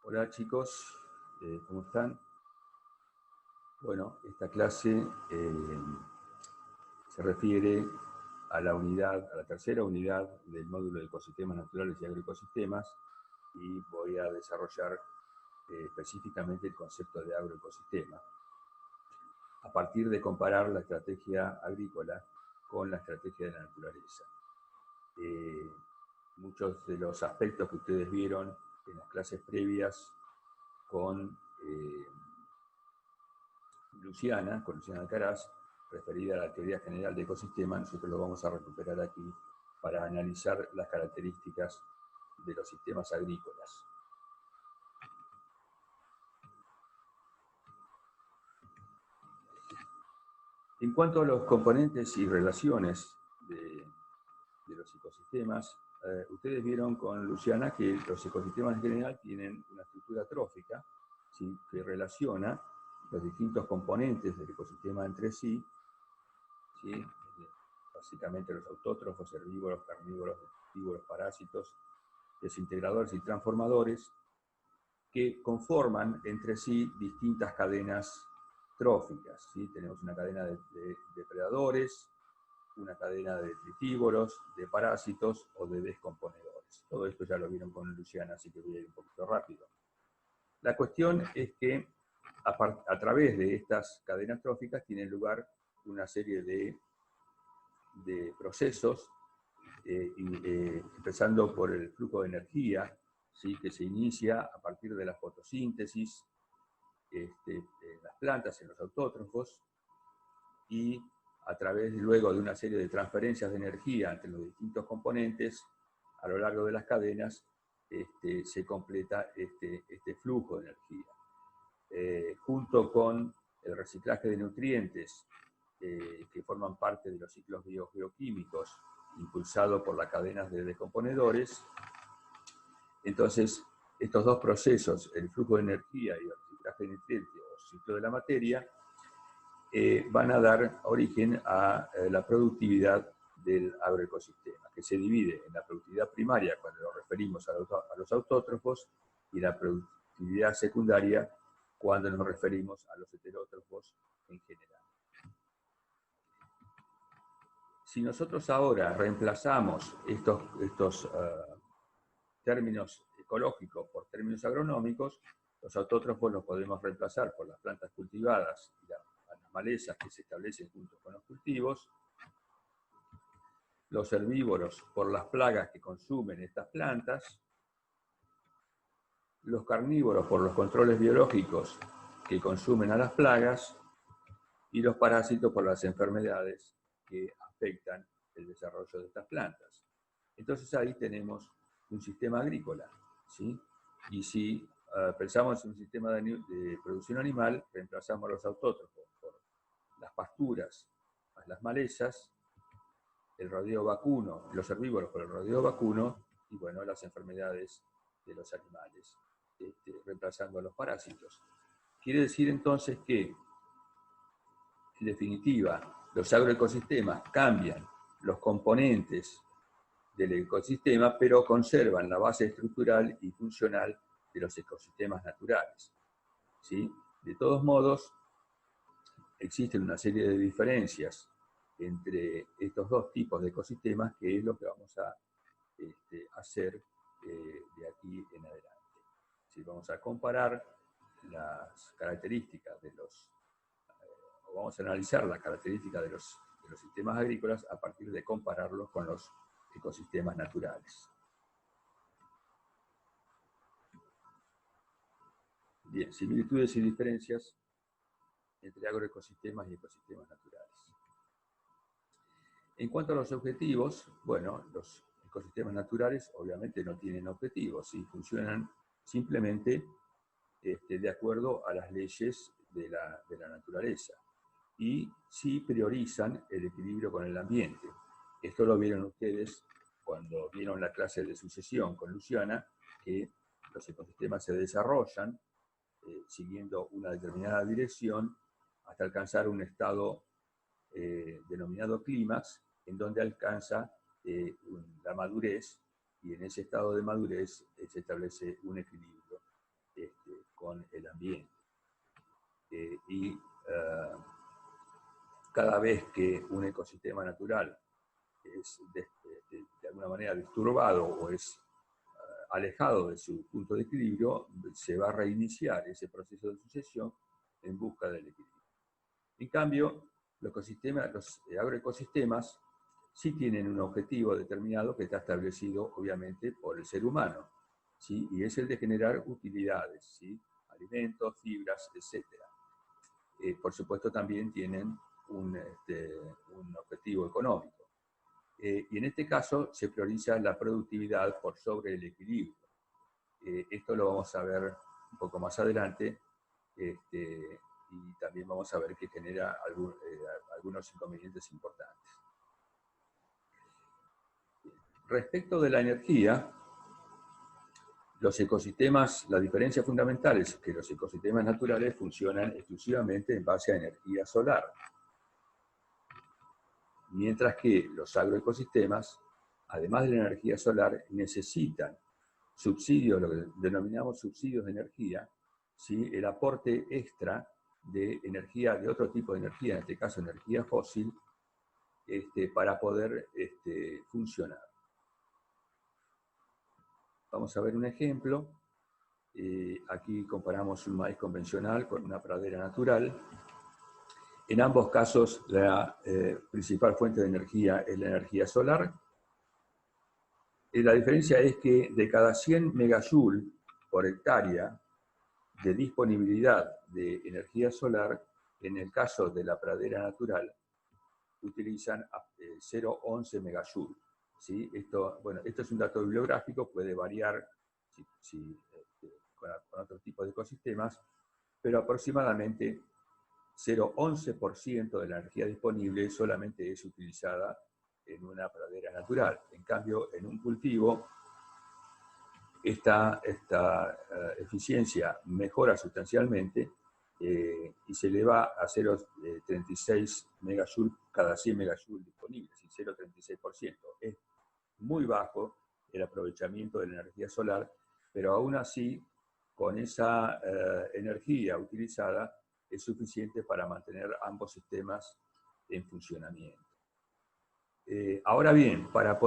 Hola chicos, ¿cómo están? Bueno, esta clase se refiere a la unidad, a la tercera unidad del módulo de ecosistemas naturales y agroecosistemas, y voy a desarrollar específicamente el concepto de agroecosistema, a partir de comparar la estrategia agrícola con la estrategia de la naturaleza. Muchos de los aspectos que ustedes vieron en las clases previas con Luciana Alcaraz, referida a la teoría general de ecosistemas, nosotros lo vamos a recuperar aquí para analizar las características de los sistemas agrícolas. En cuanto a los componentes y relaciones de los ecosistemas, ustedes vieron con Luciana que los ecosistemas en general tienen una estructura trófica, ¿sí?, que relaciona los distintos componentes del ecosistema entre sí, ¿sí?, básicamente los autótrofos, herbívoros, carnívoros, detritívoros, parásitos, desintegradores y transformadores, que conforman entre sí distintas cadenas tróficas, ¿sí? Tenemos una cadena de depredadores, una cadena de detritívoros, de parásitos o de descomponedores. Todo esto ya lo vieron con Luciana, así que voy a ir un poquito rápido. La cuestión es que a través de estas cadenas tróficas tienen lugar una serie de procesos, empezando por el flujo de energía, ¿sí?, que se inicia a partir de la fotosíntesis en las plantas, en los autótrofos, y a través luego de una serie de transferencias de energía entre los distintos componentes, a lo largo de las cadenas, se completa este flujo de energía. Junto con el reciclaje de nutrientes, que forman parte de los ciclos bioquímicos, impulsado por las cadenas de descomponedores. Entonces, estos dos procesos, el flujo de energía y el reciclaje de nutrientes, o ciclo de la materia, van a dar origen a la productividad del agroecosistema, que se divide en la productividad primaria, cuando nos referimos a los autótrofos, y la productividad secundaria, cuando nos referimos a los heterótrofos en general. Si nosotros ahora reemplazamos estos términos ecológicos por términos agronómicos, los autótrofos los podemos reemplazar por las plantas cultivadas y las malezas que se establecen junto con los cultivos, los herbívoros por las plagas que consumen estas plantas, los carnívoros por los controles biológicos que consumen a las plagas, y los parásitos por las enfermedades que afectan el desarrollo de estas plantas. Entonces ahí tenemos un sistema agrícola, ¿sí? Y si pensamos en un sistema de producción animal, reemplazamos los autótrofos por las pasturas, las malezas, el rodeo vacuno, los herbívoros por el rodeo vacuno, y bueno, las enfermedades de los animales, reemplazando a los parásitos. Quiere decir entonces que, en definitiva, los agroecosistemas cambian los componentes del ecosistema, pero conservan la base estructural y funcional de los ecosistemas naturales, ¿sí? De todos modos, existen una serie de diferencias entre estos dos tipos de ecosistemas, que es lo que vamos a hacer de aquí en adelante. ¿Sí? Vamos a comparar las características de los, vamos a analizar las características de los sistemas agrícolas a partir de compararlos con los ecosistemas naturales. Bien, similitudes y diferencias entre agroecosistemas y ecosistemas naturales. En cuanto a los objetivos, bueno, los ecosistemas naturales obviamente no tienen objetivos y funcionan simplemente de acuerdo a las leyes de la naturaleza, y sí priorizan el equilibrio con el ambiente. Esto lo vieron ustedes cuando vieron la clase de sucesión con Luciana, que los ecosistemas se desarrollan siguiendo una determinada dirección hasta alcanzar un estado denominado clímax, en donde alcanza la madurez, y en ese estado de madurez se establece un equilibrio cada vez que un ecosistema natural es de alguna manera disturbado o es alejado de su punto de equilibrio, se va a reiniciar ese proceso de sucesión en busca del equilibrio. En cambio, los agroecosistemas sí tienen un objetivo determinado que está establecido obviamente por el ser humano, ¿sí? Y es el de generar utilidades, ¿sí? Alimentos, fibras, etc. Por supuesto también tienen un objetivo económico. Y en este caso se prioriza la productividad por sobre el equilibrio. Esto lo vamos a ver un poco más adelante, y también vamos a ver que genera algunos inconvenientes importantes. Respecto de la energía, los ecosistemas, la diferencia fundamental es que los ecosistemas naturales funcionan exclusivamente en base a energía solar, mientras que los agroecosistemas, además de la energía solar, necesitan subsidios, lo que denominamos subsidios de energía, ¿sí? El aporte extra de energía, de otro tipo de energía, en este caso energía fósil, para poder funcionar. Vamos a ver un ejemplo. Aquí comparamos un maíz convencional con una pradera natural. En ambos casos, la principal fuente de energía es la energía solar. La diferencia es que de cada 100 megajoule por hectárea de disponibilidad de energía solar, en el caso de la pradera natural, utilizan 0,11 megajoule. ¿Sí? Esto es un dato bibliográfico, puede variar con otros tipos de ecosistemas, pero aproximadamente 0,11% de la energía disponible solamente es utilizada en una pradera natural. En cambio, en un cultivo, esta eficiencia mejora sustancialmente y se eleva a 0,36 megajoule cada 100 megajoule disponibles, 0,36%. Es muy bajo el aprovechamiento de la energía solar, pero aún así, con esa energía utilizada, es suficiente para mantener ambos sistemas en funcionamiento. Ahora bien, para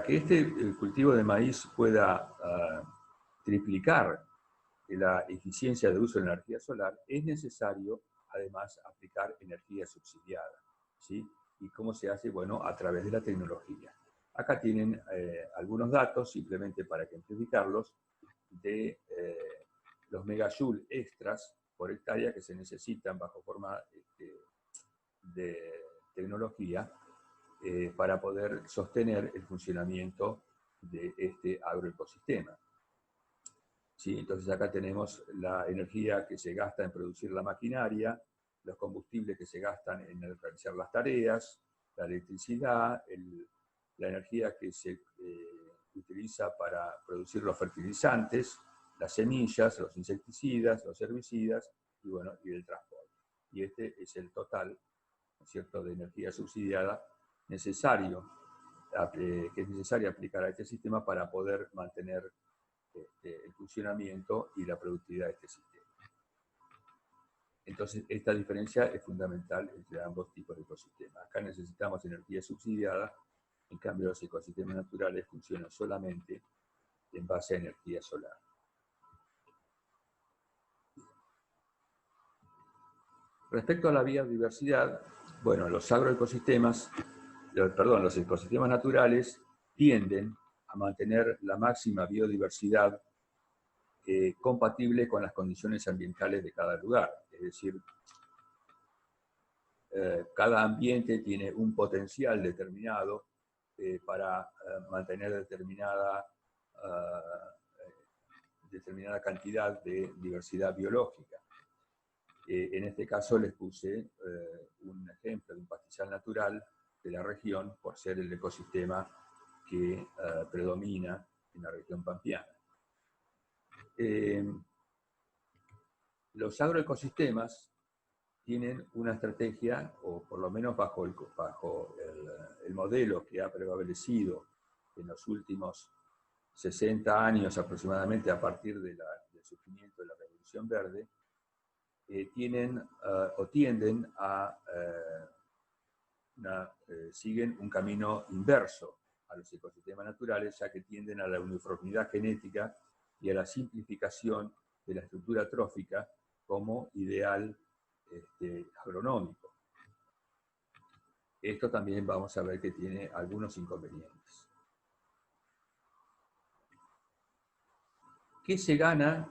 que el cultivo de maíz pueda triplicar la eficiencia de uso de la energía solar, es necesario, además, aplicar energía subsidiada, ¿sí? ¿Y cómo se hace? Bueno, a través de la tecnología. Acá tienen algunos datos, simplemente para ejemplificarlos, de los megajoule extras por hectárea que se necesitan bajo forma de tecnología para poder sostener el funcionamiento de este agroecosistema. ¿Sí? Entonces acá tenemos la energía que se gasta en producir la maquinaria, los combustibles que se gastan en realizar las tareas, la electricidad, la energía que se utiliza para producir los fertilizantes, las semillas, los insecticidas, los herbicidas y el transporte. Y este es el total, ¿no es cierto?, de energía subsidiada que es necesario aplicar a este sistema para poder mantener el funcionamiento y la productividad de este sistema. Entonces, esta diferencia es fundamental entre ambos tipos de ecosistemas. Acá necesitamos energía subsidiada, en cambio los ecosistemas naturales funcionan solamente en base a energía solar. Respecto a la biodiversidad, bueno, los ecosistemas naturales tienden a mantener la máxima biodiversidad compatible con las condiciones ambientales de cada lugar. Es decir, cada ambiente tiene un potencial determinado para mantener determinada cantidad de diversidad biológica. En este caso les puse un ejemplo de un pastizal natural de la región por ser el ecosistema que predomina en la región pampeana. Los agroecosistemas tienen una estrategia, o por lo menos bajo el modelo que ha prevalecido en los últimos 60 años aproximadamente a partir del surgimiento de la Revolución Verde, tienden a siguen un camino inverso a los ecosistemas naturales, ya que tienden a la uniformidad genética y a la simplificación de la estructura trófica como ideal agronómico. Esto también vamos a ver que tiene algunos inconvenientes. ¿Qué se gana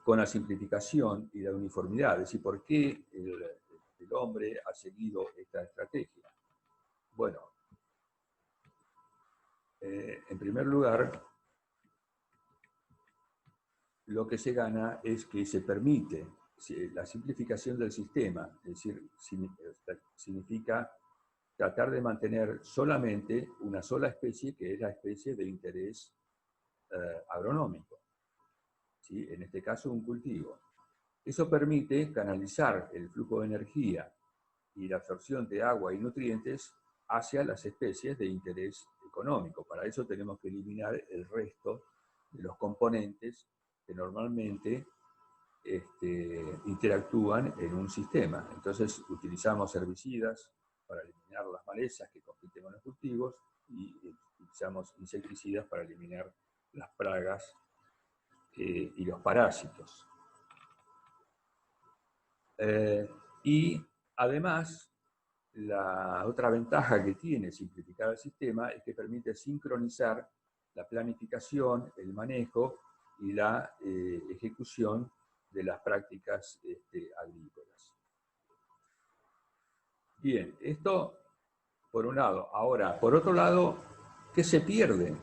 con la simplificación y la uniformidad? Es decir, ¿por qué el hombre ha seguido esta estrategia? Bueno, en primer lugar, lo que se gana es que se permite la simplificación del sistema, es decir, significa tratar de mantener solamente una sola especie, que es la especie de interés agronómico, ¿sí? En este caso un cultivo. Eso permite canalizar el flujo de energía y la absorción de agua y nutrientes hacia las especies de interés económico. Para eso tenemos que eliminar el resto de los componentes que normalmente interactúan en un sistema. Entonces utilizamos herbicidas para eliminar las malezas que compiten con los cultivos y utilizamos insecticidas para eliminar las plagas y los parásitos. Y además, la otra ventaja que tiene simplificar el sistema es que permite sincronizar la planificación, el manejo y la ejecución de las prácticas agrícolas. Bien, esto por un lado. Ahora, por otro lado, ¿qué se pierde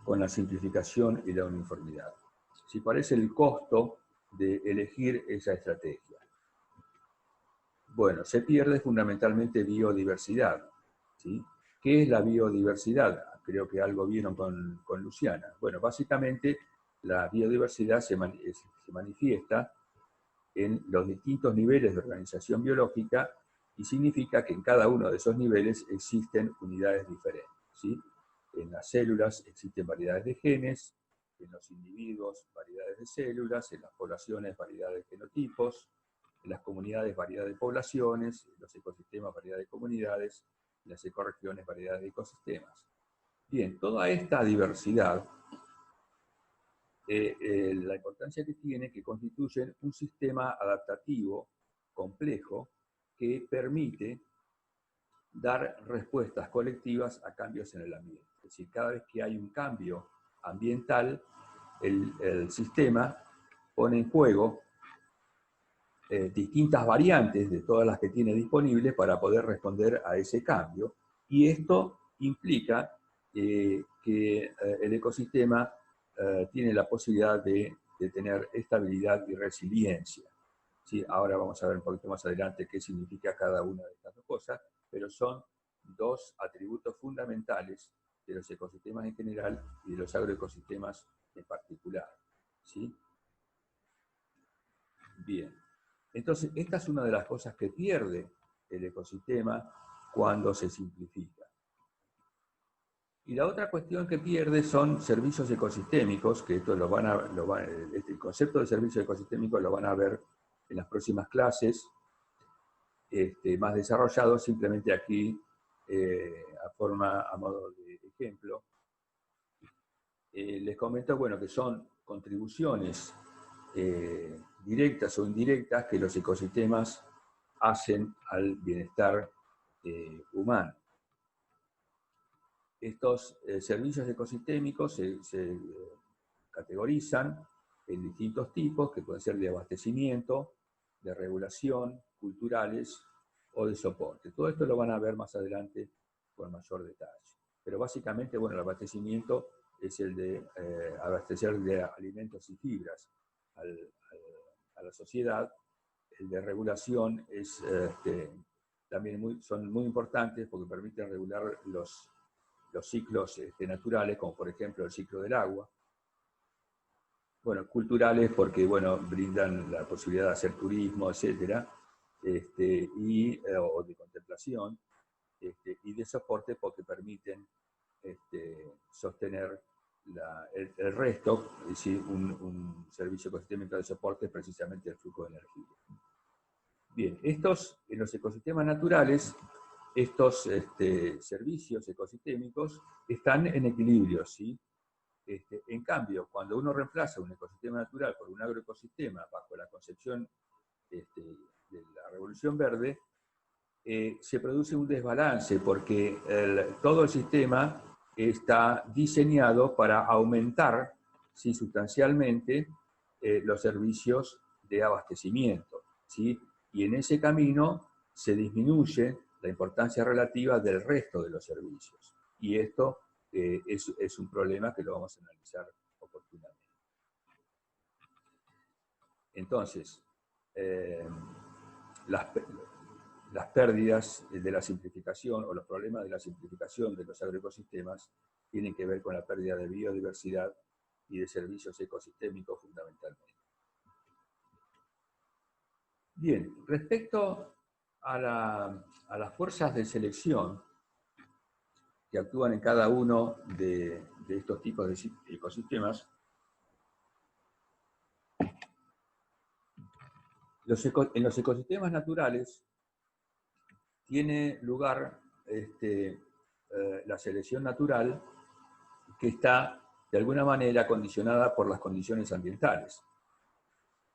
con la simplificación y la uniformidad? Si parece el costo de elegir esa estrategia. Bueno, se pierde fundamentalmente biodiversidad, ¿sí? ¿Qué es la biodiversidad? Creo que algo vieron con Luciana. Bueno, básicamente la biodiversidad se manifiesta en los distintos niveles de organización biológica y significa que en cada uno de esos niveles existen unidades diferentes, ¿sí? En las células existen variedades de genes, en los individuos variedades de células, en las poblaciones variedades de genotipos, en las comunidades variedad de poblaciones, en los ecosistemas variedad de comunidades, en las ecorregiones variedad de ecosistemas. Bien, toda esta diversidad, la importancia que tiene que constituyen un sistema adaptativo complejo que permite dar respuestas colectivas a cambios en el ambiente. Es decir, cada vez que hay un cambio ambiental, el sistema pone en juego distintas variantes de todas las que tiene disponibles para poder responder a ese cambio, y esto implica que el ecosistema tiene la posibilidad de tener estabilidad y resiliencia. ¿Sí? Ahora vamos a ver un poquito más adelante qué significa cada una de estas dos cosas, pero son dos atributos fundamentales de los ecosistemas en general y de los agroecosistemas en particular. ¿Sí? Bien. Entonces, esta es una de las cosas que pierde el ecosistema cuando se simplifica. Y la otra cuestión que pierde son servicios ecosistémicos, que esto el concepto de servicios ecosistémicos lo van a ver en las próximas clases, más desarrollados. Simplemente aquí, a modo de ejemplo, les comento, bueno, que son contribuciones directas o indirectas que los ecosistemas hacen al bienestar humano. Estos servicios ecosistémicos se categorizan en distintos tipos, que pueden ser de abastecimiento, de regulación, culturales o de soporte. Todo esto lo van a ver más adelante con mayor detalle. Pero básicamente, bueno, el abastecimiento es el de abastecer de alimentos y fibras a la sociedad. El de regulación es, también son muy importantes porque permiten regular los ciclos naturales, como por ejemplo el ciclo del agua. Bueno, culturales porque, bueno, brindan la posibilidad de hacer turismo, etcétera, o de contemplación, y de soporte porque permiten sostener el resto. Es decir, un servicio ecosistémico de soporte es precisamente el flujo de energía. Bien, en los ecosistemas naturales estos servicios ecosistémicos están en equilibrio, ¿sí? En cambio, cuando uno reemplaza un ecosistema natural por un agroecosistema bajo la concepción de la Revolución Verde, se produce un desbalance porque todo el sistema está diseñado para aumentar, ¿sí?, sustancialmente los servicios de abastecimiento, ¿sí? Y en ese camino se disminuye la importancia relativa del resto de los servicios. Y esto es un problema que lo vamos a analizar oportunamente. Entonces, las pérdidas de la simplificación o los problemas de la simplificación de los agroecosistemas tienen que ver con la pérdida de biodiversidad y de servicios ecosistémicos fundamentalmente. Bien, respecto a las fuerzas de selección que actúan en cada uno de estos tipos de ecosistemas, en los ecosistemas naturales tiene lugar la selección natural que está de alguna manera condicionada por las condiciones ambientales.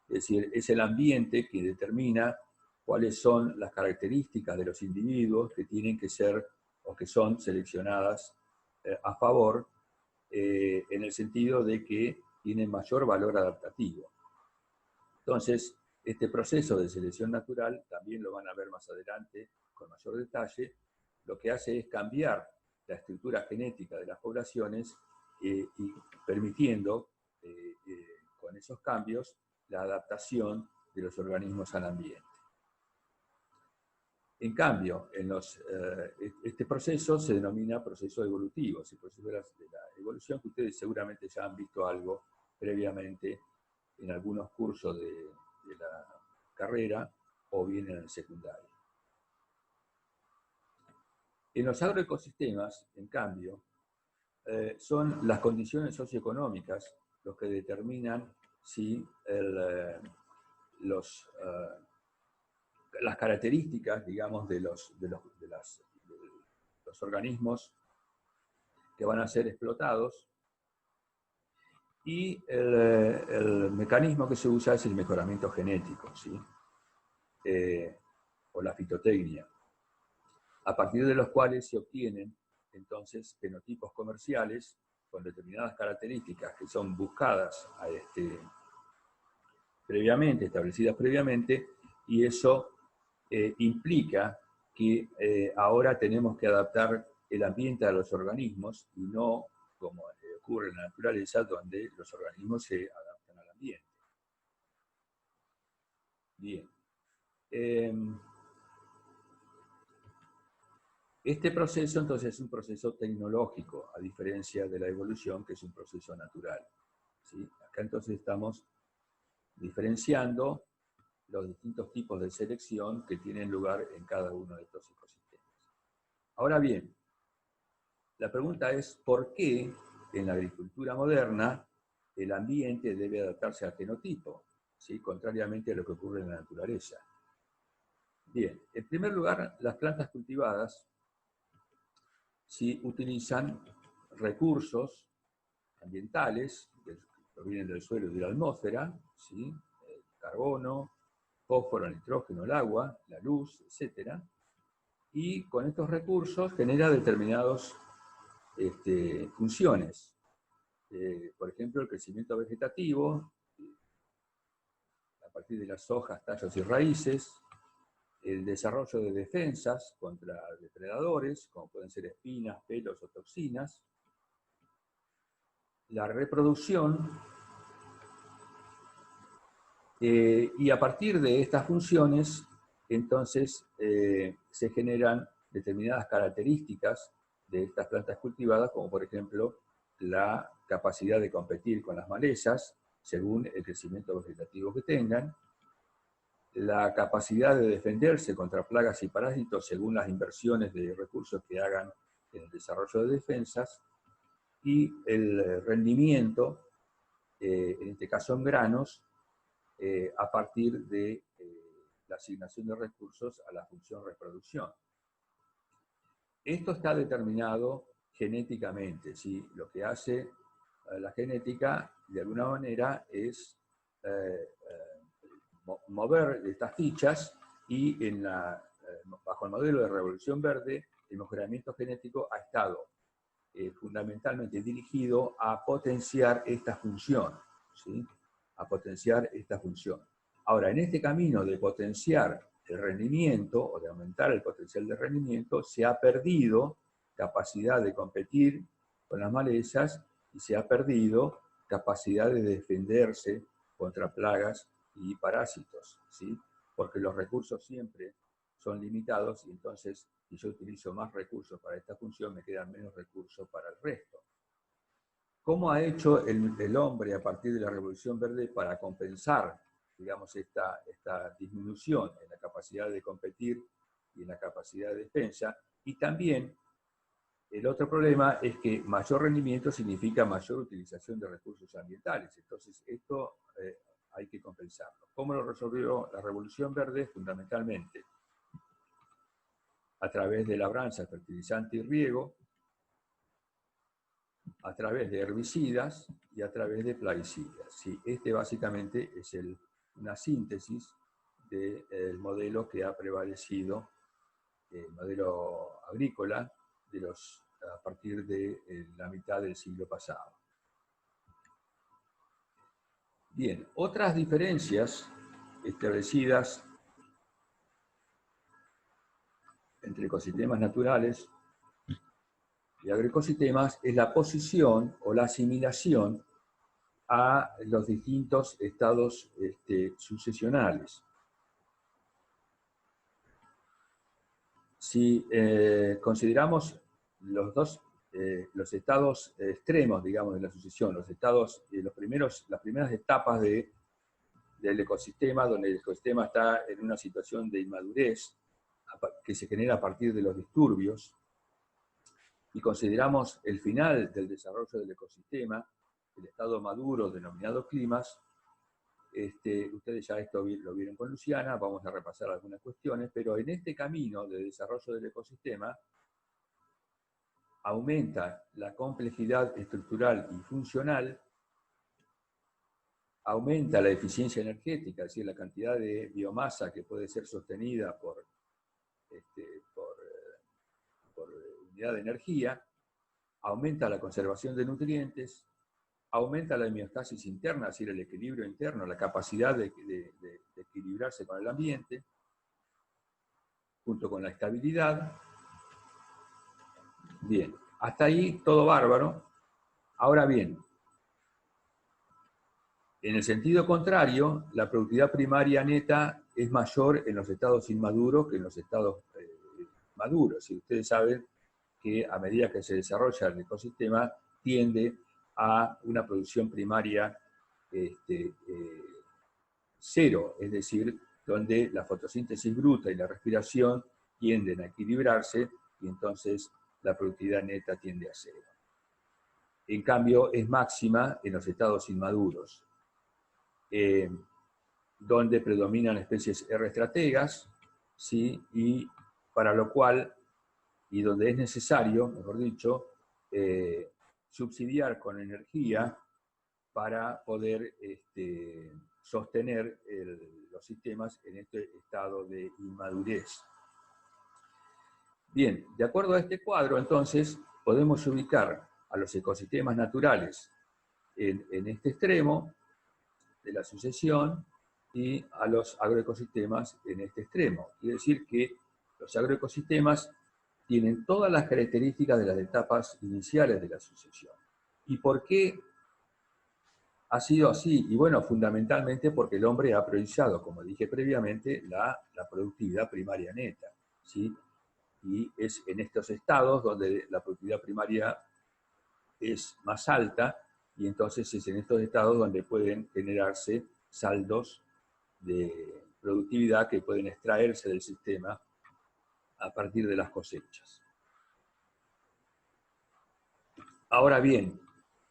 Es decir, es el ambiente que determina cuáles son las características de los individuos que tienen que ser o que son seleccionadas a favor, en el sentido de que tienen mayor valor adaptativo. Entonces, este proceso de selección natural, también lo van a ver más adelante con mayor detalle, lo que hace es cambiar la estructura genética de las poblaciones y permitiendo con esos cambios la adaptación de los organismos al ambiente. En cambio, este proceso se denomina proceso evolutivo, es el proceso de la evolución, que ustedes seguramente ya han visto algo previamente en algunos cursos de la carrera o bien en el secundario. En los agroecosistemas, en cambio, son las condiciones socioeconómicas los que determinan si las características, digamos, de los organismos que van a ser explotados, y el mecanismo que se usa es el mejoramiento genético, ¿sí? O la fitotecnia, a partir de los cuales se obtienen entonces fenotipos comerciales con determinadas características que son buscadas establecidas previamente, y eso implica que ahora tenemos que adaptar el ambiente a los organismos y no como ocurre en la naturaleza, donde los organismos se adaptan al ambiente. Bien. Este proceso entonces es un proceso tecnológico, a diferencia de la evolución, que es un proceso natural, ¿sí? Acá entonces estamos diferenciando los distintos tipos de selección que tienen lugar en cada uno de estos ecosistemas. Ahora bien, la pregunta es, ¿por qué en la agricultura moderna el ambiente debe adaptarse al fenotipo, ¿sí?, contrariamente a lo que ocurre en la naturaleza? Bien, en primer lugar, las plantas cultivadas sí utilizan recursos ambientales que provienen del suelo y de la atmósfera, ¿sí?, carbono, fósforo, nitrógeno, el agua, la luz, etc. Y con estos recursos genera determinadas funciones. Por ejemplo, el crecimiento vegetativo, a partir de las hojas, tallos y raíces, el desarrollo de defensas contra depredadores, como pueden ser espinas, pelos o toxinas, la reproducción, y a partir de estas funciones, entonces, se generan determinadas características de estas plantas cultivadas, como por ejemplo la capacidad de competir con las malezas, según el crecimiento vegetativo que tengan, la capacidad de defenderse contra plagas y parásitos según las inversiones de recursos que hagan en el desarrollo de defensas, y el rendimiento, en este caso en granos, a partir de la asignación de recursos a la función reproducción. Esto está determinado genéticamente, ¿sí? Lo que hace la genética, de alguna manera, es mover estas fichas y bajo el modelo de Revolución Verde, el mejoramiento genético ha estado fundamentalmente dirigido a potenciar esta función, ¿sí? A potenciar esta función. Ahora, en este camino de potenciar el rendimiento o de aumentar el potencial de rendimiento, se ha perdido capacidad de competir con las malezas y se ha perdido capacidad de defenderse contra plagas y parásitos, ¿sí? Porque los recursos siempre son limitados y entonces si yo utilizo más recursos para esta función me quedan menos recursos para el resto. ¿Cómo ha hecho el hombre a partir de la Revolución Verde para compensar, digamos, esta disminución en la capacidad de competir y en la capacidad de defensa? Y también el otro problema es que mayor rendimiento significa mayor utilización de recursos ambientales. Entonces, esto hay que compensarlo. ¿Cómo lo resolvió la Revolución Verde? Fundamentalmente a través de labranza, fertilizante y riego, a través de herbicidas y a través de plaguicidas. Sí, este básicamente es una síntesis del modelo que ha prevalecido, el modelo agrícola, a partir de la mitad del siglo pasado. Bien, otras diferencias establecidas entre ecosistemas naturales y agroecosistemas es la posición o la asimilación a los distintos estados sucesionales. Si consideramos los estados extremos, digamos, de la sucesión, las primeras etapas del ecosistema, donde el ecosistema está en una situación de inmadurez que se genera a partir de los disturbios, y consideramos el final del desarrollo del ecosistema, el estado maduro denominado climas, ustedes ya esto lo vieron con Luciana, vamos a repasar algunas cuestiones, pero en este camino de desarrollo del ecosistema aumenta la complejidad estructural y funcional, aumenta la eficiencia energética, es decir, la cantidad de biomasa que puede ser sostenida por unidad de energía, aumenta la conservación de nutrientes, aumenta la homeostasis interna, es decir, el equilibrio interno, la capacidad de equilibrarse con el ambiente, junto con la estabilidad. Bien, hasta ahí todo bárbaro. Ahora bien, en el sentido contrario, la productividad primaria neta es mayor en los estados inmaduros que en los estados maduros. Y ustedes saben que a medida que se desarrolla el ecosistema, tiende a una producción primaria cero, es decir, donde la fotosíntesis bruta y la respiración tienden a equilibrarse y entonces la productividad neta tiende a cero. En cambio, es máxima en los estados inmaduros, donde predominan especies R estrategas, ¿sí? Y para lo cual, y donde es necesario, mejor dicho, subsidiar con energía para poder sostener los sistemas en este estado de inmadurez. Bien, de acuerdo a este cuadro, entonces, podemos ubicar a los ecosistemas naturales en este extremo de la sucesión y a los agroecosistemas en este extremo. Quiere decir que los agroecosistemas tienen todas las características de las etapas iniciales de la sucesión. ¿Y por qué ha sido así? Y bueno, fundamentalmente porque el hombre ha priorizado, como dije previamente, la productividad primaria neta, ¿sí? Y es en estos estados donde la productividad primaria es más alta, y entonces es en estos estados donde pueden generarse saldos de productividad que pueden extraerse del sistema a partir de las cosechas. Ahora bien,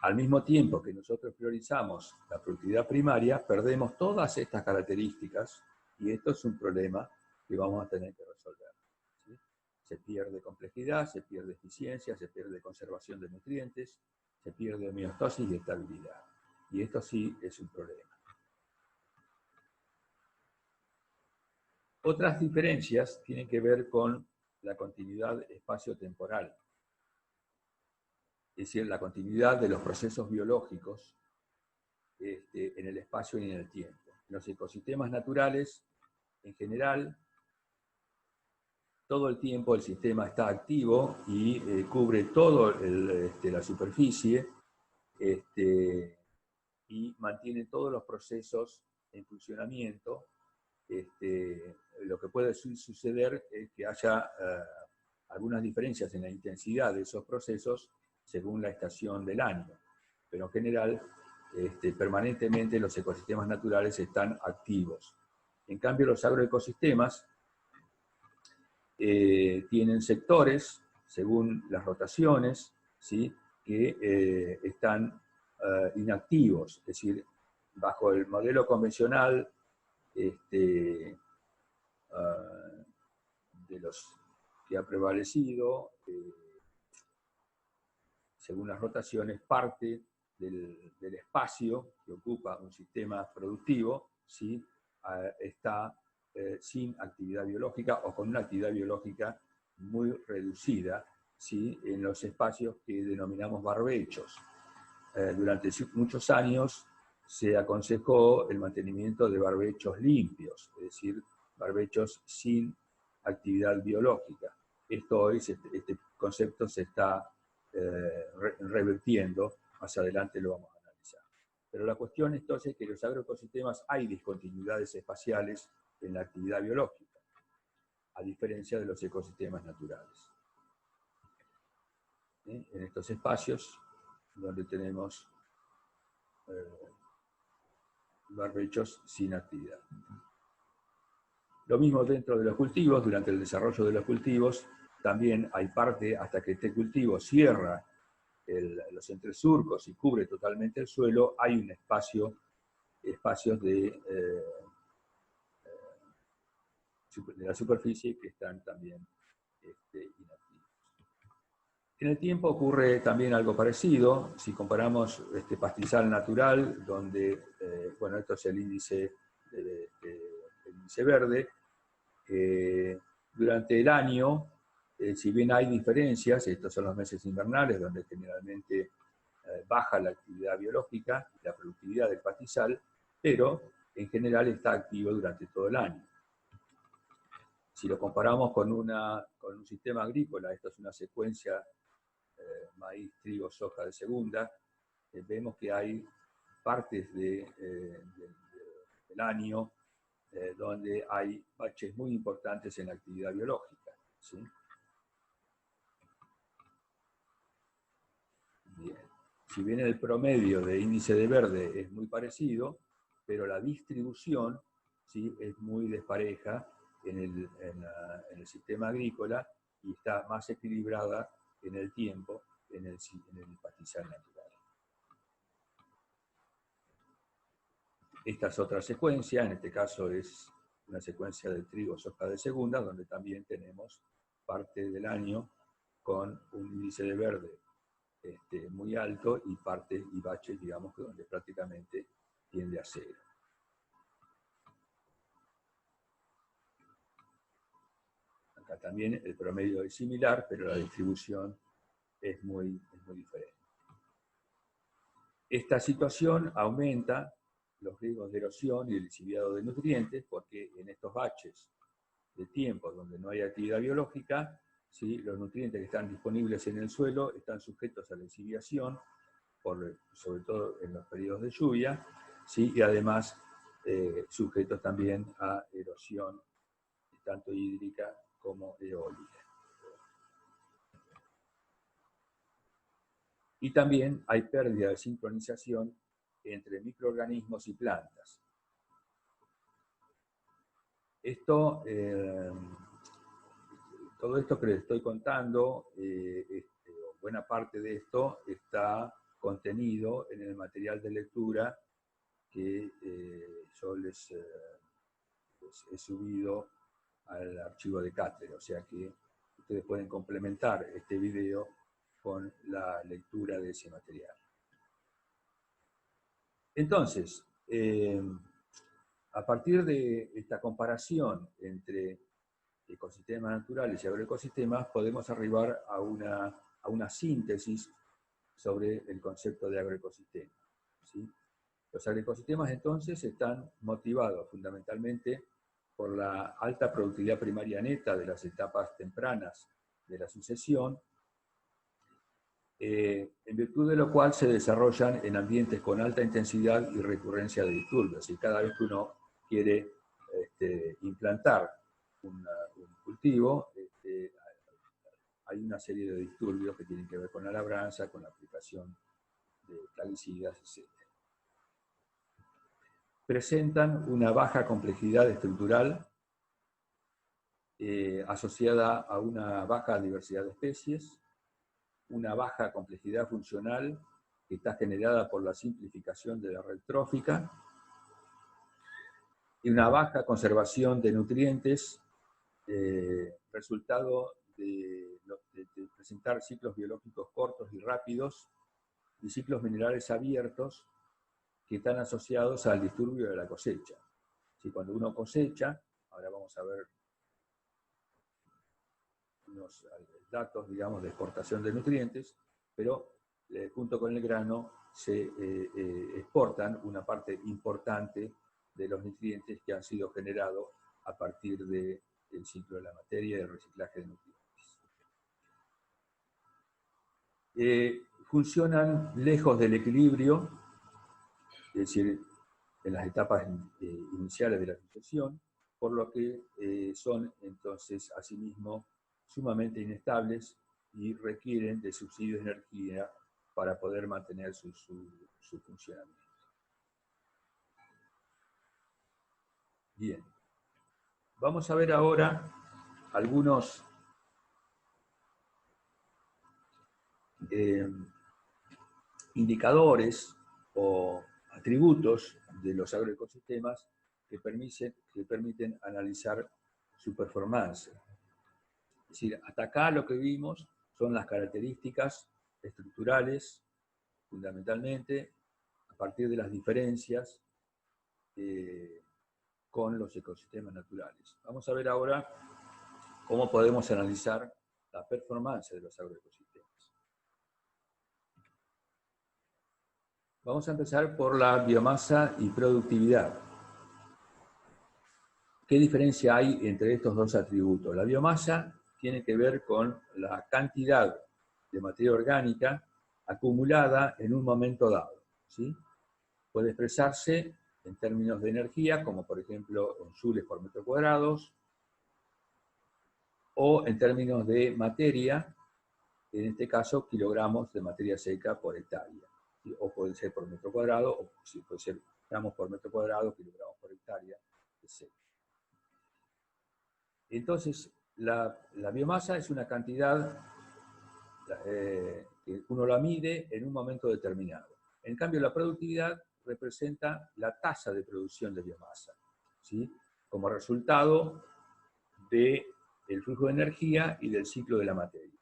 al mismo tiempo que nosotros priorizamos la productividad primaria, perdemos todas estas características, y esto es un problema que vamos a tener que resolver, ¿sí? Se pierde complejidad, se pierde eficiencia, se pierde conservación de nutrientes, se pierde homeostasis y estabilidad. Y esto sí es un problema. Otras diferencias tienen que ver con la continuidad espacio-temporal, es decir, la continuidad de los procesos biológicos en el espacio y en el tiempo. En los ecosistemas naturales, en general, todo el tiempo el sistema está activo y cubre toda la superficie y mantiene todos los procesos en funcionamiento. Lo que puede suceder es que haya algunas diferencias en la intensidad de esos procesos según la estación del año, pero en general permanentemente los ecosistemas naturales están activos. En cambio, los agroecosistemas tienen sectores, según las rotaciones, ¿sí?, que están inactivos, es decir, bajo el modelo convencional de los que ha prevalecido, según las rotaciones, parte del espacio que ocupa un sistema productivo, ¿sí?, está sin actividad biológica o con una actividad biológica muy reducida, ¿sí?, en los espacios que denominamos barbechos. Durante muchos años se aconsejó el mantenimiento de barbechos limpios, es decir, barbechos sin actividad biológica. Esto hoy, este concepto se está revirtiendo, más adelante lo vamos a analizar. Pero la cuestión entonces es que en los agroecosistemas hay discontinuidades espaciales en la actividad biológica, a diferencia de los ecosistemas naturales. En estos espacios donde tenemos barbechos sin actividad. Lo mismo dentro de los cultivos, durante el desarrollo de los cultivos, también hay parte, hasta que este cultivo cierra los entresurcos y cubre totalmente el suelo, hay un espacios de la superficie que están también inactivos. En el tiempo ocurre también algo parecido. Si comparamos este pastizal natural, donde, bueno, esto es el índice verde, durante el año, si bien hay diferencias, estos son los meses invernales, donde generalmente baja la actividad biológica, la productividad del pastizal, pero en general está activo durante todo el año. Si lo comparamos con un sistema agrícola, esto es una secuencia maíz, trigo, soja de segunda, vemos que hay partes del año donde hay baches muy importantes en la actividad biológica, ¿sí? Bien. Si bien el promedio de índice de verde es muy parecido, pero la distribución, ¿sí?, es muy despareja en el sistema agrícola y está más equilibrada en el tiempo en el pastizal natural. Esta es otra secuencia, en este caso es una secuencia de trigo, soja de segunda, donde también tenemos parte del año con un índice de verde muy alto y partes y baches, digamos, donde prácticamente tiende a cero. Acá también el promedio es similar, pero la distribución es muy diferente. Esta situación aumenta los riesgos de erosión y el lixiviado de nutrientes, porque en estos baches de tiempo donde no hay actividad biológica, ¿sí?, los nutrientes que están disponibles en el suelo están sujetos a la lixiviación, sobre todo en los periodos de lluvia, ¿sí?, y además sujetos también a erosión, tanto hídrica como eólica. Y también hay pérdida de sincronización entre microorganismos y plantas. Todo esto que les estoy contando, buena parte de esto está contenido en el material de lectura que yo les he subido al archivo de cátedra, o sea que ustedes pueden complementar este video con la lectura de ese material. Entonces, a partir de esta comparación entre ecosistemas naturales y agroecosistemas, podemos arribar a una síntesis sobre el concepto de agroecosistema, ¿sí? Los agroecosistemas, entonces, están motivados fundamentalmente por la alta productividad primaria neta de las etapas tempranas de la sucesión, en virtud de lo cual se desarrollan en ambientes con alta intensidad y recurrencia de disturbios. Y cada vez que uno quiere implantar un cultivo, hay una serie de disturbios que tienen que ver con la labranza, con la aplicación de plaguicidas, etc. Presentan una baja complejidad estructural asociada a una baja diversidad de especies, una baja complejidad funcional que está generada por la simplificación de la red trófica, y una baja conservación de nutrientes, resultado de presentar ciclos biológicos cortos y rápidos, y ciclos minerales abiertos que están asociados al disturbio de la cosecha. Si cuando uno cosecha, ahora vamos a ver unos datos, digamos, de exportación de nutrientes, pero junto con el grano se exportan una parte importante de los nutrientes que han sido generados a partir del ciclo de la materia y del reciclaje de nutrientes. Funcionan lejos del equilibrio, es decir, en las etapas iniciales de la sucesión, por lo que son entonces asimismo sumamente inestables y requieren de subsidios de energía para poder mantener su funcionamiento. Bien, vamos a ver ahora algunos indicadores o atributos de los agroecosistemas que permiten analizar su performance. Es decir, hasta acá lo que vimos son las características estructurales, fundamentalmente, a partir de las diferencias con los ecosistemas naturales. Vamos a ver ahora cómo podemos analizar la performance de los agroecosistemas. Vamos a empezar por la biomasa y productividad. ¿Qué diferencia hay entre estos dos atributos? La biomasa tiene que ver con la cantidad de materia orgánica acumulada en un momento dado, ¿sí? Puede expresarse en términos de energía, como por ejemplo en joules por metro cuadrado, o en términos de materia, en este caso kilogramos de materia seca por hectárea, ¿sí? O puede ser por metro cuadrado, o sí, puede ser gramos por metro cuadrado, kilogramos por hectárea, etc. Entonces, la biomasa es una cantidad que uno la mide en un momento determinado. En cambio, la productividad representa la tasa de producción de biomasa, ¿sí? Como resultado del flujo de energía y del ciclo de la materia.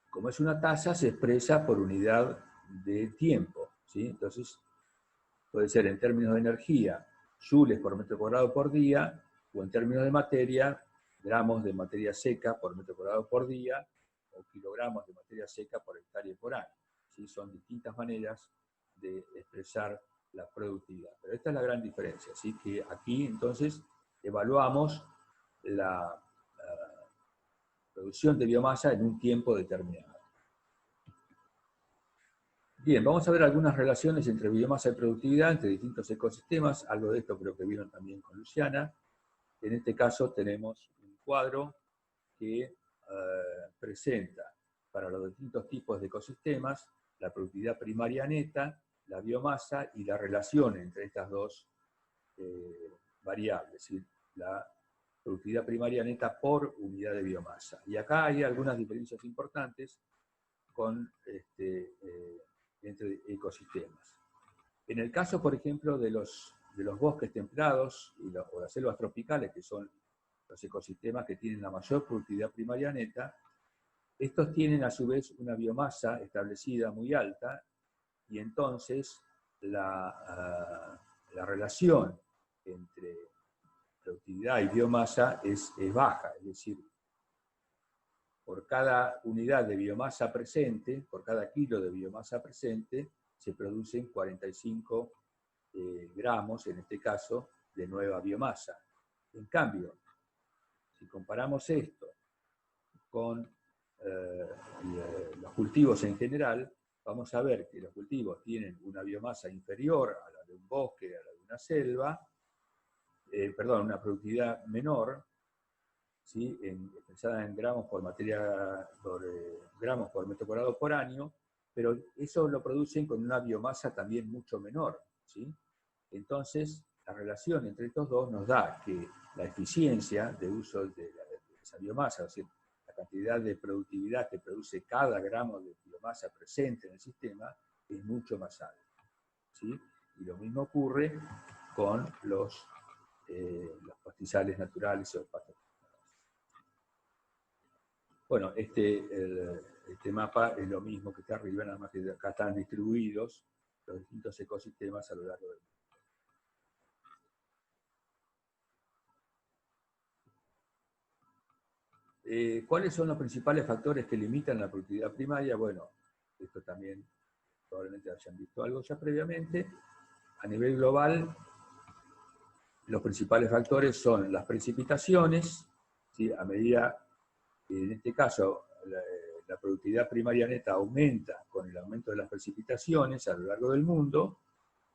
Como es una tasa, se expresa por unidad de tiempo, ¿sí? Entonces, puede ser en términos de energía, joules por metro cuadrado por día, o en términos de materia, gramos de materia seca por metro cuadrado por día, o kilogramos de materia seca por hectárea por año. ¿Sí? Son distintas maneras de expresar la productividad. Pero esta es la gran diferencia. ¿Sí? Que aquí, entonces, evaluamos la producción de biomasa en un tiempo determinado. Bien, vamos a ver algunas relaciones entre biomasa y productividad entre distintos ecosistemas. Algo de esto creo que vieron también con Luciana. En este caso tenemos un cuadro que presenta para los distintos tipos de ecosistemas la productividad primaria neta, la biomasa y la relación entre estas dos variables, es decir, la productividad primaria neta por unidad de biomasa. Y acá hay algunas diferencias importantes con, entre ecosistemas. En el caso, por ejemplo, de los bosques templados o las selvas tropicales, que son los ecosistemas que tienen la mayor productividad primaria neta, estos tienen a su vez una biomasa establecida muy alta, y entonces la relación entre productividad y biomasa es baja, es decir, por cada unidad de biomasa presente, por cada kilo de biomasa presente, se producen 45 gramos, en este caso, de nueva biomasa. En cambio, si comparamos esto con los cultivos en general, vamos a ver que los cultivos tienen una biomasa inferior a la de un bosque, a la de una selva, una productividad menor, ¿sí? Pensada en gramos por gramos por metro cuadrado por año, pero eso lo producen con una biomasa también mucho menor, ¿sí? Entonces, la relación entre estos dos nos da que la eficiencia de uso de esa biomasa, es decir, la cantidad de productividad que produce cada gramo de biomasa presente en el sistema, es mucho más alta, ¿sí? Y lo mismo ocurre con los pastizales naturales o pastos. Bueno, este mapa es lo mismo que está arriba, nada más que acá están distribuidos los distintos ecosistemas a lo largo del mundo. ¿Cuáles son los principales factores que limitan la productividad primaria? Bueno, esto también probablemente hayan visto algo ya previamente. A nivel global, los principales factores son las precipitaciones, ¿sí? A medida que en este caso la productividad primaria neta aumenta con el aumento de las precipitaciones a lo largo del mundo,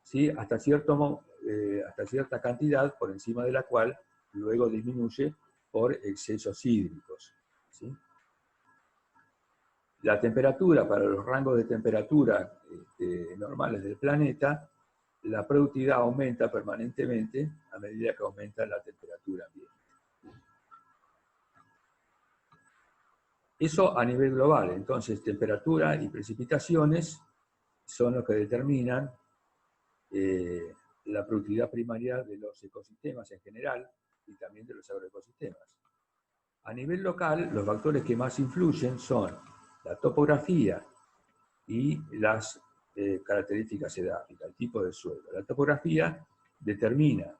¿sí? hasta cierta cantidad por encima de la cual luego disminuye por excesos hídricos, ¿sí? La temperatura, para los rangos de temperatura normales del planeta, la productividad aumenta permanentemente a medida que aumenta la temperatura ambiente. Eso a nivel global. Entonces, temperatura y precipitaciones son los que determinan la productividad primaria de los ecosistemas en general y también de los agroecosistemas. A nivel local, los factores que más influyen son la topografía y las características edáficas, el tipo de suelo. La topografía determina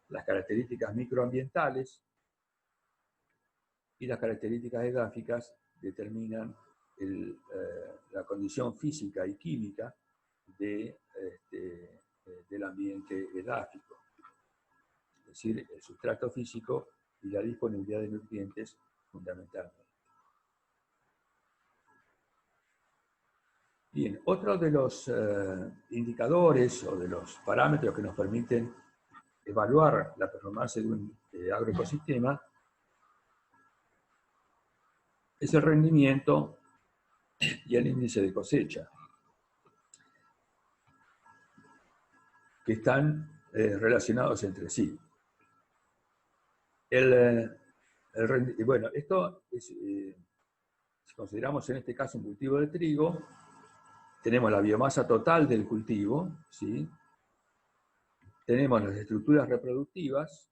las características microambientales y las características edáficas determinan la condición física y química del ambiente edáfico, es decir, el sustrato físico y la disponibilidad de nutrientes fundamentalmente. Bien, otro de los indicadores o de los parámetros que nos permiten evaluar la performance de un agroecosistema es el rendimiento y el índice de cosecha, que están relacionados entre sí. Bueno, esto es, si consideramos en este caso un cultivo de trigo, tenemos la biomasa total del cultivo, ¿sí? Tenemos las estructuras reproductivas,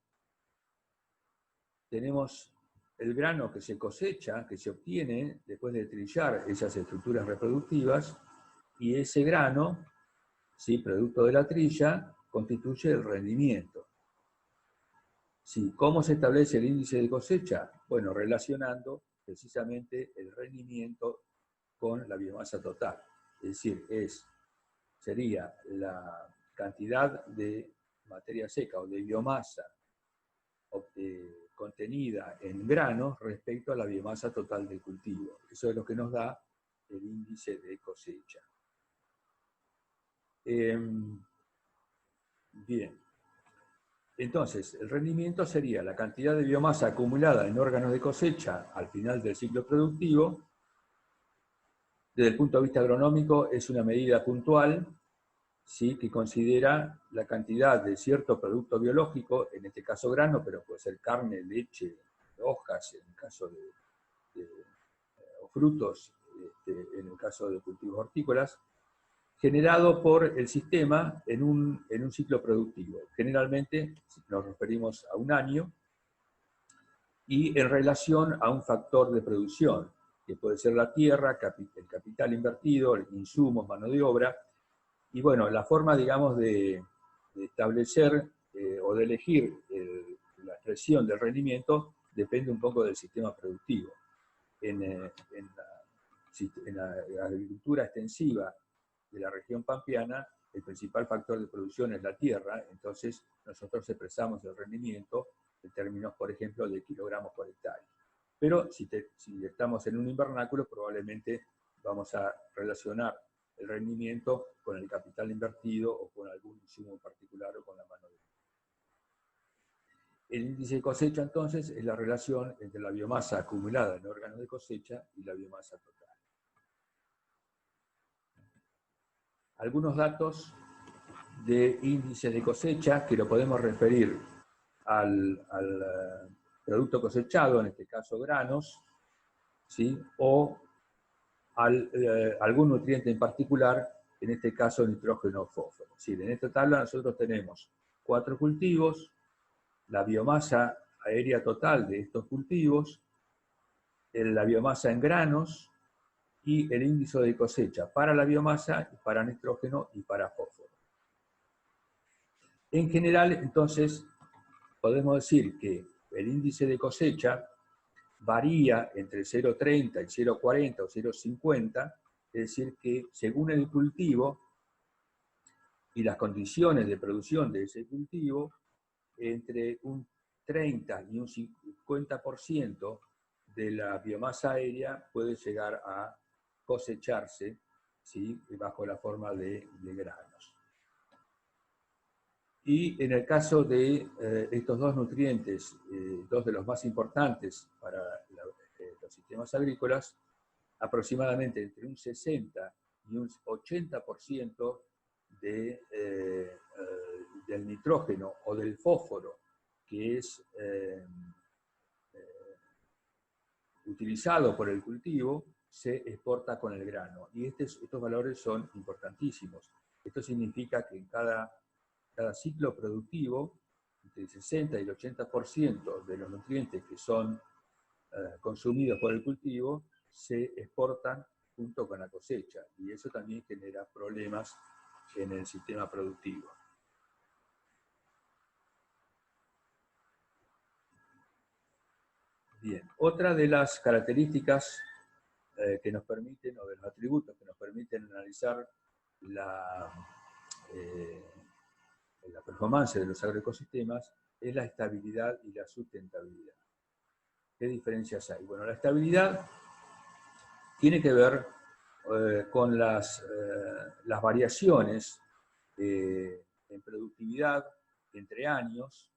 tenemos el grano que se cosecha, que se obtiene después de trillar esas estructuras reproductivas, y ese grano, ¿sí? Producto de la trilla, constituye el rendimiento. ¿Sí? ¿Cómo se establece el índice de cosecha? Bueno, relacionando precisamente el rendimiento con la biomasa total. Es decir, sería la cantidad de materia seca o de biomasa contenida en granos respecto a la biomasa total del cultivo. Eso es lo que nos da el índice de cosecha. Bien. Entonces, el rendimiento sería la cantidad de biomasa acumulada en órganos de cosecha al final del ciclo productivo. Desde el punto de vista agronómico, es una medida puntual, ¿sí? Que considera la cantidad de cierto producto biológico, en este caso grano, pero puede ser carne, leche, hojas, en el caso o frutos, en el caso de cultivos hortícolas, generado por el sistema en un ciclo productivo. Generalmente nos referimos a un año, y en relación a un factor de producción, que puede ser la tierra, el capital invertido, insumos, mano de obra. Y bueno, la forma, digamos, de establecer o de elegir la expresión del rendimiento depende un poco del sistema productivo. En la agricultura extensiva de la región pampeana, el principal factor de producción es la tierra, entonces nosotros expresamos el rendimiento en términos, por ejemplo, de kilogramos por hectárea. Pero si estamos en un invernáculo, probablemente vamos a relacionar el rendimiento con el capital invertido o con algún insumo en particular o con la mano de obra. El índice de cosecha, entonces, es la relación entre la biomasa acumulada en órganos de cosecha y la biomasa total. Algunos datos de índice de cosecha que lo podemos referir al producto cosechado, en este caso granos, ¿sí? O algún nutriente en particular, en este caso nitrógeno o fósforo. ¿Sí? En esta tabla nosotros tenemos 4 cultivos, la biomasa aérea total de estos cultivos, la biomasa en granos y el índice de cosecha para la biomasa, para nitrógeno y para fósforo. En general, entonces, podemos decir que el índice de cosecha varía entre 0,30 y 0,40 o 0,50, es decir, que según el cultivo y las condiciones de producción de ese cultivo, entre un 30 y un 50% de la biomasa aérea puede llegar a cosecharse, ¿sí? Bajo la forma de granos. Y en el caso de estos dos nutrientes, dos de los más importantes para los sistemas agrícolas, aproximadamente entre un 60 y un 80% del nitrógeno o del fósforo que es utilizado por el cultivo se exporta con el grano. Y estos valores son importantísimos. Esto significa que en cada ciclo productivo, entre el 60 y el 80% de los nutrientes que son consumidos por el cultivo se exportan junto con la cosecha, y eso también genera problemas en el sistema productivo. Bien, otra de las características que nos permiten, o de los atributos que nos permiten analizar la performance de los agroecosistemas es la estabilidad y la sustentabilidad. ¿Qué diferencias hay? Bueno, la estabilidad tiene que ver con las variaciones en productividad entre años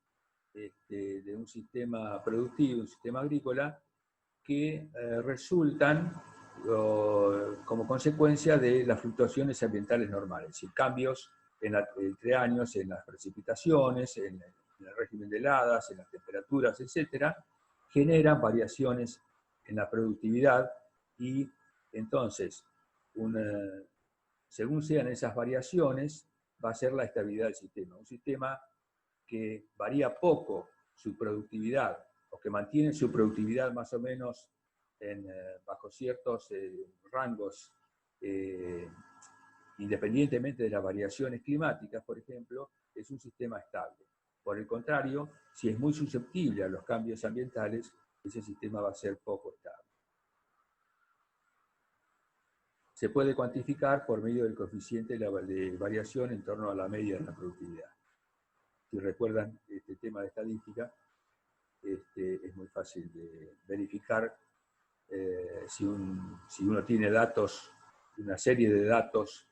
de un sistema productivo, un sistema agrícola, que resultan como consecuencia de las fluctuaciones ambientales normales, es decir, cambios entre años en las precipitaciones, en el régimen de heladas, en las temperaturas, etc., generan variaciones en la productividad y entonces, según sean esas variaciones, va a ser la estabilidad del sistema. Un sistema que varía poco su productividad, o que mantiene su productividad más o menos bajo ciertos rangos, independientemente de las variaciones climáticas, por ejemplo, es un sistema estable. Por el contrario, si es muy susceptible a los cambios ambientales, ese sistema va a ser poco estable. Se puede cuantificar por medio del coeficiente de variación en torno a la media de la productividad. Si recuerdan este tema de estadística, es muy fácil de verificar. Si uno tiene datos, una serie de datos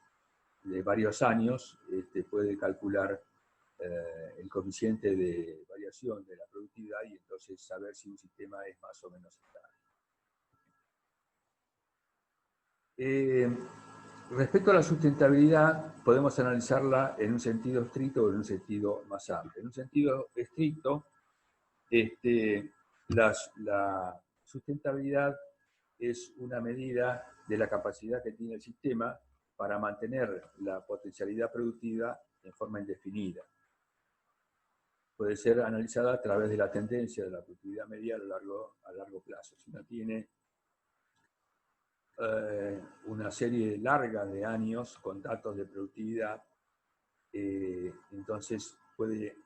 de varios años, puede calcular el coeficiente de variación de la productividad y entonces saber si un sistema es más o menos estable. Respecto a la sustentabilidad, podemos analizarla en un sentido estricto o en un sentido más amplio. En un sentido estricto, la sustentabilidad es una medida de la capacidad que tiene el sistema para mantener la potencialidad productiva en forma indefinida. puede ser analizada a través de la tendencia de la productividad media a largo plazo. Si uno tiene una serie larga de años con datos de productividad, entonces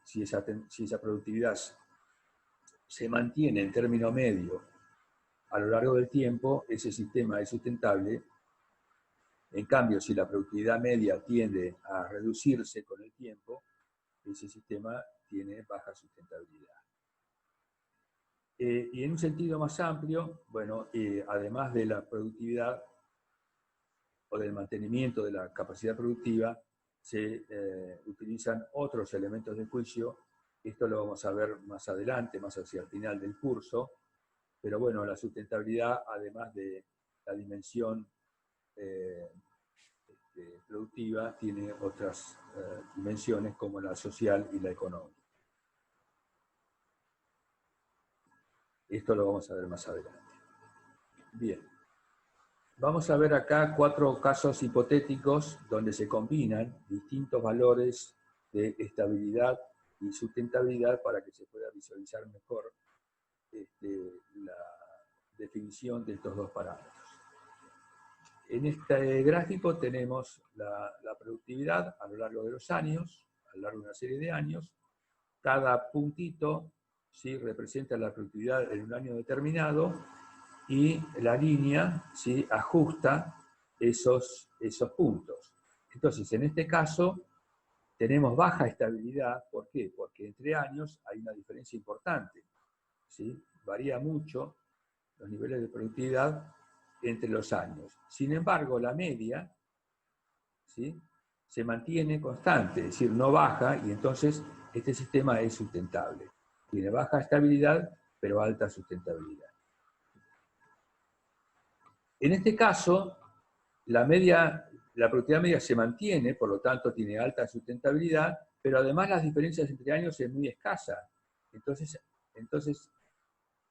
si esa productividad se mantiene en término medio a lo largo del tiempo, ese sistema es sustentable. En cambio, si la productividad media tiende a reducirse con el tiempo, ese sistema tiene baja sustentabilidad. Y en un sentido más amplio, bueno, además de la productividad o del mantenimiento de la capacidad productiva, se utilizan otros elementos de juicio. Esto lo vamos a ver más adelante, más hacia el final del curso. Pero bueno, la sustentabilidad, además de la dimensión productiva, tiene otras dimensiones como la social y la económica. Esto lo vamos a ver más adelante. Bien. Vamos a ver acá 4 casos hipotéticos donde se combinan distintos valores de estabilidad y sustentabilidad para que se pueda visualizar mejor la definición de estos dos parámetros. En este gráfico tenemos la productividad a lo largo de los años, a lo largo de una serie de años. Cada puntito, ¿sí?, representa la productividad en un año determinado, y la línea, ¿sí?, ajusta esos puntos. Entonces, en este caso, tenemos baja estabilidad. ¿Por qué? Porque entre años hay una diferencia importante, ¿sí? Varía mucho los niveles de productividad entre los años. Sin embargo, la media, ¿sí?, se mantiene constante, es decir, no baja, y entonces este sistema es sustentable. Tiene baja estabilidad, pero alta sustentabilidad. En este caso, la productividad media se mantiene, por lo tanto tiene alta sustentabilidad, pero además las diferencias entre años es muy escasa. Entonces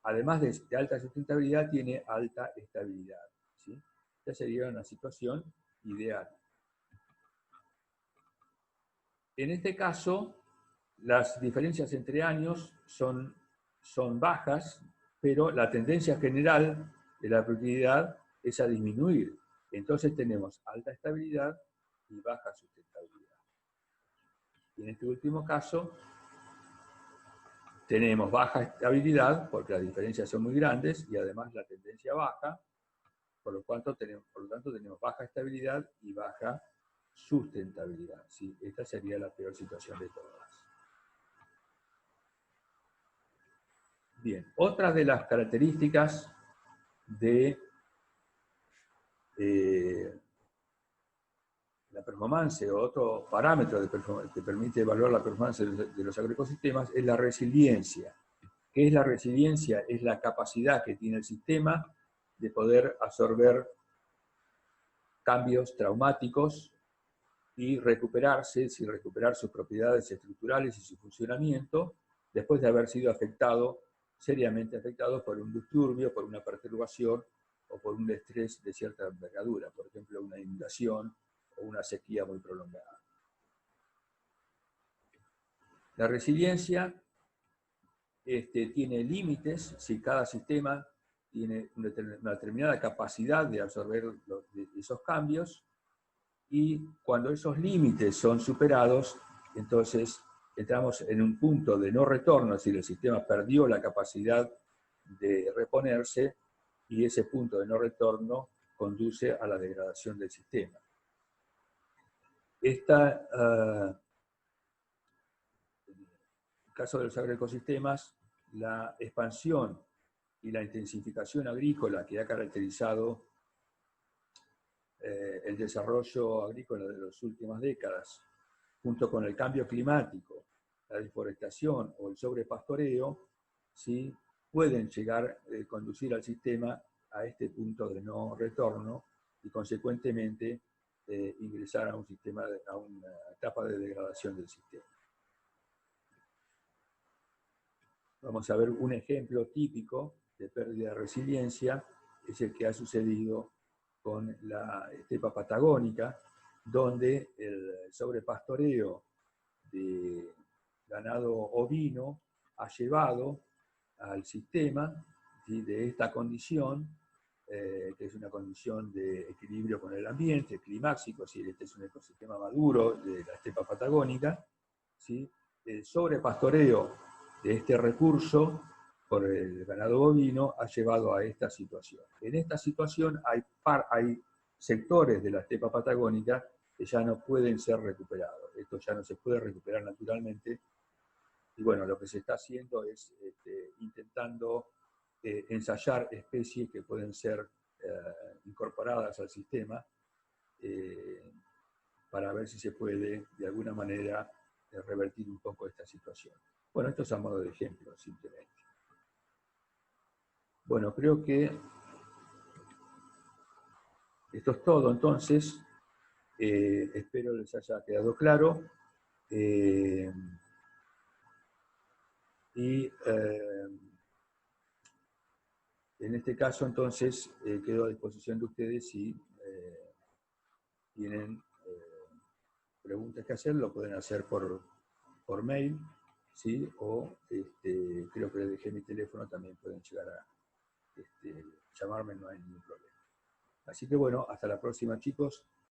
además de alta sustentabilidad, tiene alta estabilidad, ¿sí? Esta sería una situación ideal. En este caso, las diferencias entre años son bajas, pero la tendencia general de la productividad es a disminuir. Entonces tenemos alta estabilidad y baja sustentabilidad. Y en este último caso, tenemos baja estabilidad, porque las diferencias son muy grandes, y además la tendencia baja, por lo tanto tenemos baja estabilidad y baja sustentabilidad, ¿sí? Esta sería la peor situación de todas. Bien, otra de las características de la performance, o otro parámetro que permite evaluar la performance de los agroecosistemas, es la resiliencia. ¿Qué es la resiliencia? Es la capacidad que tiene el sistema de poder absorber cambios traumáticos y recuperarse, recuperar sus propiedades estructurales y su funcionamiento después de haber sido seriamente afectado por un disturbio, por una perturbación o por un estrés de cierta envergadura, por ejemplo, una inundación o una sequía muy prolongada. La resiliencia tiene límites. Si cada sistema tiene una determinada capacidad de absorber esos cambios, y cuando esos límites son superados, entonces entramos en un punto de no retorno, es decir, el sistema perdió la capacidad de reponerse, y ese punto de no retorno conduce a la degradación del sistema. En el caso de los agroecosistemas, la expansión y la intensificación agrícola que ha caracterizado el desarrollo agrícola de las últimas décadas, junto con el cambio climático, la deforestación o el sobrepastoreo, ¿sí?, pueden conducir al sistema a este punto de no retorno y consecuentemente ingresar a una etapa de degradación del sistema. Vamos a ver un ejemplo típico de pérdida de resiliencia, es el que ha sucedido con la estepa patagónica, donde el sobrepastoreo de ganado ovino ha llevado al sistema, ¿sí?, de esta condición, que es una condición de equilibrio con el ambiente, climáxico, ¿sí? Este es un ecosistema maduro de la estepa patagónica, ¿sí? El sobrepastoreo de este recurso por el ganado bovino ha llevado a esta situación. En esta situación hay sectores de la estepa patagónica que ya no pueden ser recuperados. Esto ya no se puede recuperar naturalmente. Y bueno, lo que se está haciendo es intentando ensayar especies que pueden ser incorporadas al sistema para ver si se puede de alguna manera revertir un poco esta situación. Bueno, esto es a modo de ejemplo, simplemente. Bueno, creo que esto es todo, entonces. Espero les haya quedado claro. En este caso, entonces, quedo a disposición de ustedes si tienen preguntas que hacer, lo pueden hacer por mail, ¿sí? O creo que les dejé mi teléfono, también pueden llegar a llamarme, no hay ningún problema. Así que bueno, hasta la próxima, chicos.